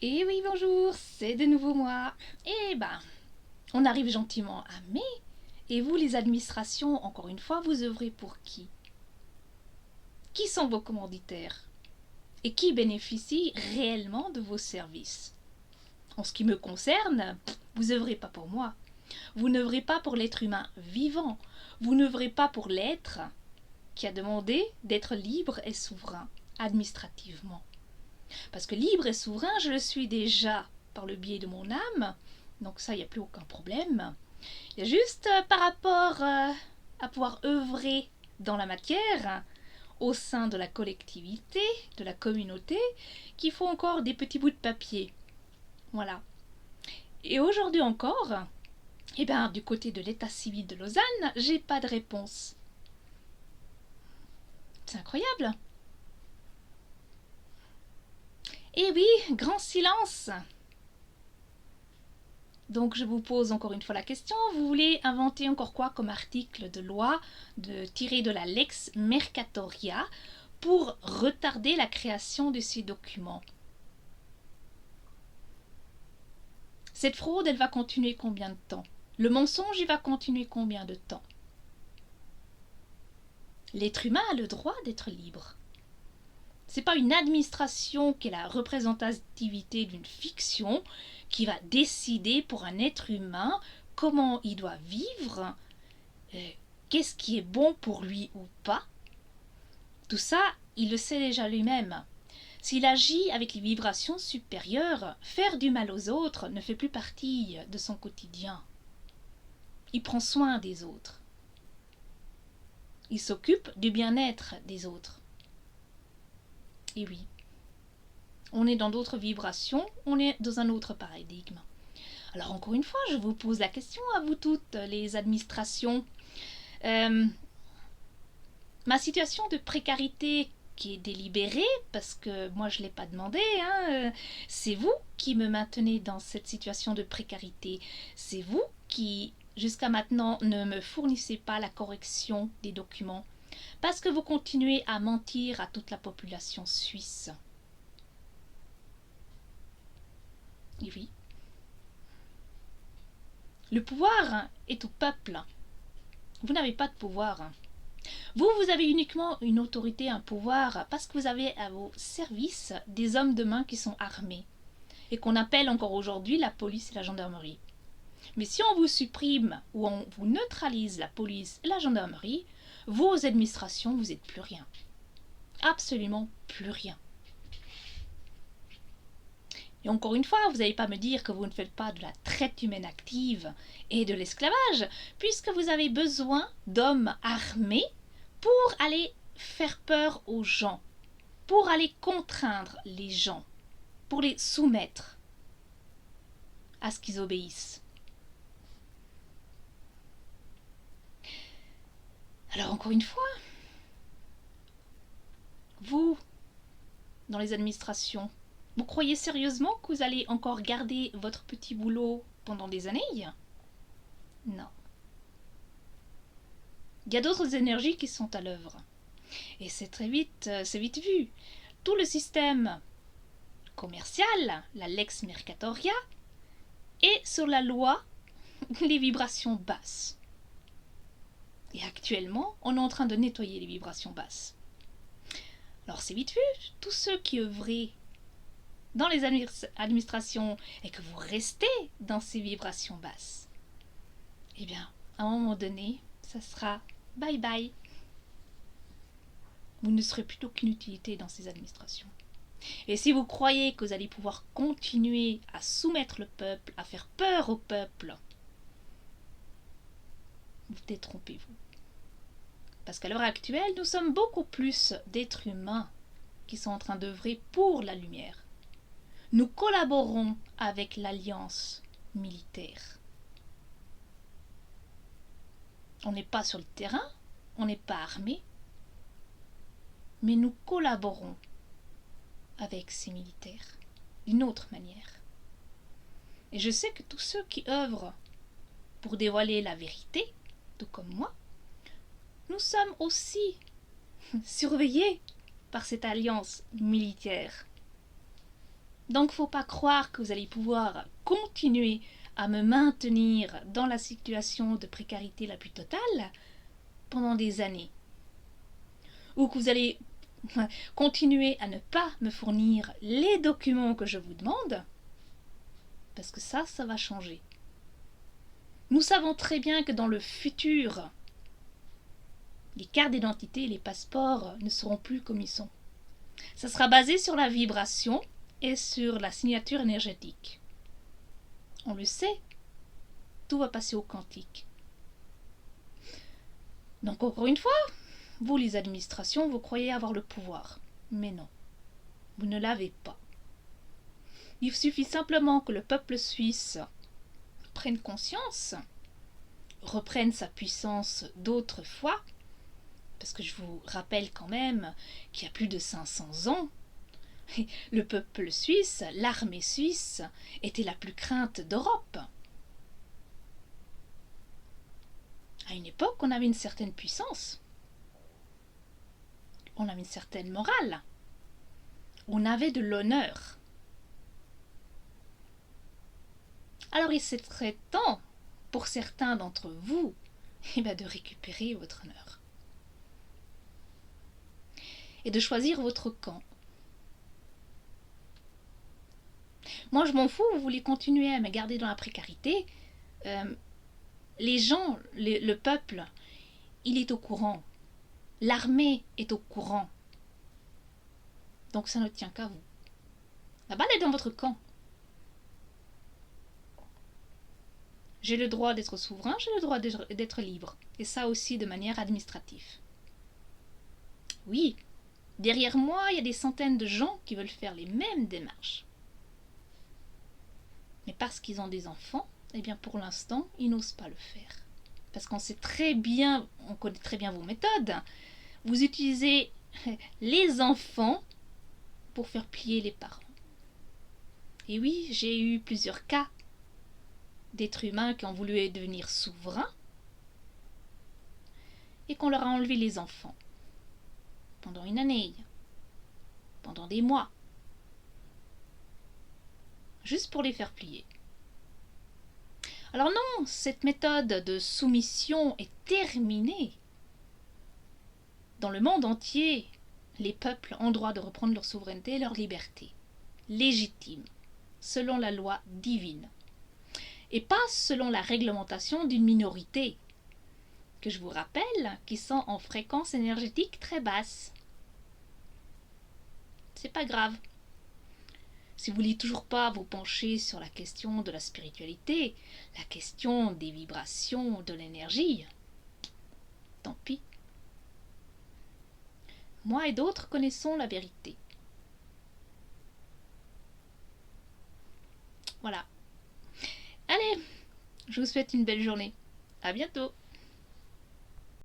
Et oui, bonjour, c'est de nouveau moi. On arrive gentiment à mai. Et vous, les administrations, encore une fois, vous œuvrez pour qui? Qui sont vos commanditaires? Et qui bénéficie réellement de vos services? En ce qui me concerne, vous œuvrez pas pour moi. Vous n'œuvrez pas pour l'être humain vivant. Vous n'œuvrez pas pour l'être qui a demandé d'être libre et souverain administrativement. Parce que libre et souverain, je le suis déjà par le biais de mon âme. Donc ça, il n'y a plus aucun problème. Il y a juste par rapport à pouvoir œuvrer dans la matière, au sein de la collectivité, de la communauté, qu'il faut encore des petits bouts de papier. Voilà. Et aujourd'hui encore, du côté de l'état civil de Lausanne, j'ai pas de réponse. C'est incroyable. Eh oui, grand silence. Donc je vous pose encore une fois la question, vous voulez inventer encore quoi comme article de loi tiré de la Lex Mercatoria pour retarder la création de ces documents? Cette fraude, elle va continuer combien de temps? Le mensonge, il va continuer combien de temps? L'être humain a le droit d'être libre. C'est pas une administration qui est la représentativité d'une fiction qui va décider pour un être humain comment il doit vivre, qu'est-ce qui est bon pour lui ou pas. Tout ça, il le sait déjà lui-même. S'il agit avec les vibrations supérieures, faire du mal aux autres ne fait plus partie de son quotidien. Il prend soin des autres. Il s'occupe du bien-être des autres. Et oui, on est dans d'autres vibrations, on est dans un autre paradigme. Alors encore une fois, je vous pose la question à vous toutes, les administrations. Ma situation de précarité qui est délibérée, parce que moi je ne l'ai pas demandé, c'est vous qui me maintenez dans cette situation de précarité. C'est vous qui, jusqu'à maintenant, ne me fournissez pas la correction des documents, parce que vous continuez à mentir à toute la population suisse. Et oui. Le pouvoir est au peuple. Vous n'avez pas de pouvoir. Vous avez uniquement une autorité, un pouvoir, parce que vous avez à vos services des hommes de main qui sont armés, et qu'on appelle encore aujourd'hui la police et la gendarmerie. Mais si on vous supprime ou on vous neutralise la police et la gendarmerie, vos administrations, vous n'êtes plus rien. Absolument plus rien. Et encore une fois, vous n'allez pas me dire que vous ne faites pas de la traite humaine active et de l'esclavage, puisque vous avez besoin d'hommes armés pour aller faire peur aux gens, pour aller contraindre les gens, pour les soumettre à ce qu'ils obéissent. Alors encore une fois, vous, dans les administrations, vous croyez sérieusement que vous allez encore garder votre petit boulot pendant des années? Non. Il y a d'autres énergies qui sont à l'œuvre. Et c'est vite vu. Tout le système commercial, la Lex Mercatoria, est sur la loi les vibrations basses. Et actuellement, on est en train de nettoyer les vibrations basses. Alors c'est vite vu, tous ceux qui œuvraient dans les administrations et que vous restez dans ces vibrations basses, à un moment donné, ça sera bye bye. Vous ne serez plus d'aucune utilité dans ces administrations. Et si vous croyez que vous allez pouvoir continuer à soumettre le peuple, à faire peur au peuple, vous détrompez-vous. Parce qu'à l'heure actuelle, nous sommes beaucoup plus d'êtres humains qui sont en train d'œuvrer pour la lumière. Nous collaborons avec l'alliance militaire. On n'est pas sur le terrain, on n'est pas armé, mais nous collaborons avec ces militaires d'une autre manière. Et je sais que tous ceux qui œuvrent pour dévoiler la vérité, tout comme moi, nous sommes aussi surveillés par cette alliance militaire. Donc faut pas croire que vous allez pouvoir continuer à me maintenir dans la situation de précarité la plus totale pendant des années. Ou que vous allez continuer à ne pas me fournir les documents que je vous demande, parce que ça va changer. Nous savons très bien que dans le futur, les cartes d'identité et les passeports ne seront plus comme ils sont. Ça sera basé sur la vibration et sur la signature énergétique. On le sait, tout va passer au quantique. Donc encore une fois, vous les administrations, vous croyez avoir le pouvoir. Mais non, vous ne l'avez pas. Il suffit simplement que le peuple suisse prenne conscience, reprenne sa puissance d'autrefois, parce que je vous rappelle quand même qu'il y a plus de 500 ans, le peuple suisse, l'armée suisse, était la plus crainte d'Europe. À une époque, on avait une certaine puissance. On avait une certaine morale. On avait de l'honneur. Alors il serait temps, pour certains d'entre vous, de récupérer votre honneur. Et de choisir votre camp. Moi, je m'en fous, vous voulez continuer à me garder dans la précarité. Les gens, le peuple, il est au courant. L'armée est au courant. Donc ça ne tient qu'à vous. La balle est dans votre camp. J'ai le droit d'être souverain, j'ai le droit d'être libre. Et ça aussi de manière administrative. Oui, derrière moi, il y a des centaines de gens qui veulent faire les mêmes démarches. Mais parce qu'ils ont des enfants, eh bien pour l'instant, ils n'osent pas le faire. Parce qu'on sait très bien, on connaît très bien vos méthodes. Vous utilisez les enfants pour faire plier les parents. Et oui, j'ai eu plusieurs cas d'êtres humains qui ont voulu devenir souverains et qu'on leur a enlevé les enfants pendant une année, pendant des mois, juste pour les faire plier. Alors non, cette méthode de soumission est terminée. Dans le monde entier, les peuples ont droit de reprendre leur souveraineté et leur liberté, légitime, selon la loi divine, et pas selon la réglementation d'une minorité, que je vous rappelle, qui sont en fréquence énergétique très basse. C'est pas grave. Si vous voulez toujours pas vous pencher sur la question de la spiritualité, la question des vibrations, de l'énergie, tant pis. Moi et d'autres connaissons la vérité. Voilà. Allez, je vous souhaite une belle journée. À bientôt.